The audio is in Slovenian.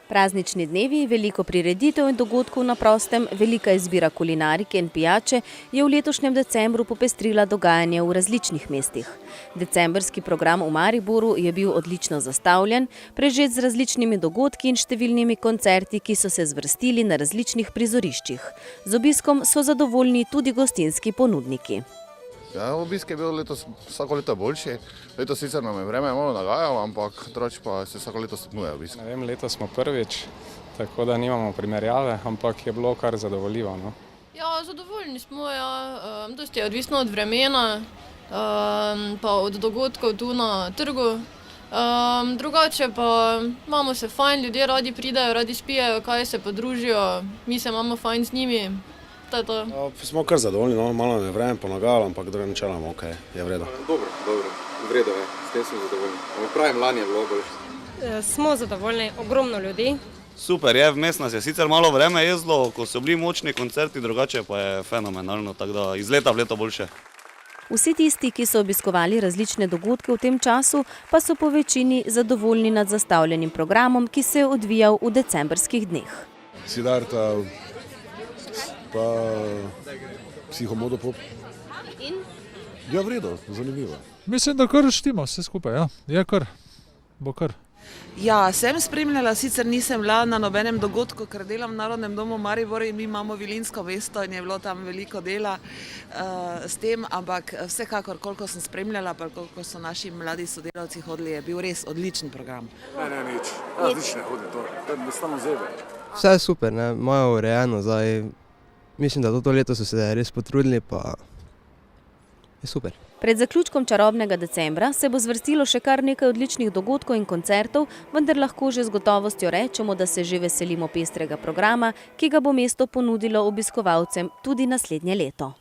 Praznični dnevi, veliko prireditev in dogodkov na prostem, velika izbira kulinarike in pijače je v letošnjem decembru popestrila dogajanje v različnih mestih. Decembrski program v Mariboru je bil odlično zastavljen, prežet z različnimi dogodki in številnimi koncerti, ki so se zvrstili na različnih prizoriščih. Z obiskom so zadovoljni tudi gostinski ponudniki. Ja, obisk je bil letos vsako leto boljši. Letos sicer nam je vreme malo nagajalo, ampak drugače pa se vsako leto stopnjuje obisk. Ne vem, letos smo prvič, tako da nimamo primerjave, ampak je bilo kar zadovoljivo. No? Ja, zadovoljni smo, ja. Dosti je odvisno od vremena, pa od dogodkov tu na trgu. Drugače pa imamo se fajn, ljudje radi pridejo, radi spijejo, kaj se podružijo, mi se imamo fajn z njimi. Smo kar zadovoljni, no, malo je vreme ponagajalo, ampak drugo načeloma ok, je v redu. Dobro, v redu je, s tem smo zadovoljni. Pravim, lani je bilo boljše. Smo zadovoljni, ogromno ljudi. Super je, vmes nas je sicer malo vreme jezdilo, ko so bili močni koncerti, drugače pa je fenomenalno, tako da iz leta v leto boljše. Vsi tisti, ki so obiskovali različne dogodke v tem času, pa so po večini zadovoljni nad zastavljenim programom, ki se je odvijal v decembrskih dneh. Siddharta, pa Psihomodopop. In? Ja, v redu, zanimivo. Mislim, da kar štima vse skupaj, ja. Je kar, bo kar. Ja, sem spremljala, sicer nisem bila na nobenem dogodku, ker delam v Narodnem domu Maribor in mi imamo Vilinsko vesto in je bilo tam veliko dela s tem, ampak vsekakor, koliko sem spremljala, pa koliko so naši mladi sodelavci hodili, je bil res odličen program. Ne, nič. Nič ne hodi to je enostavno zebe. Vse je super, ne, imajo urejeno zdaj. Mislim, da to leto so se res potrudili, pa je super. Pred zaključkom čarobnega decembra se bo zvrstilo še kar nekaj odličnih dogodkov in koncertov, vendar lahko že z gotovostjo rečemo, da se že veselimo pestrega programa, ki ga bo mesto ponudilo obiskovalcem tudi naslednje leto.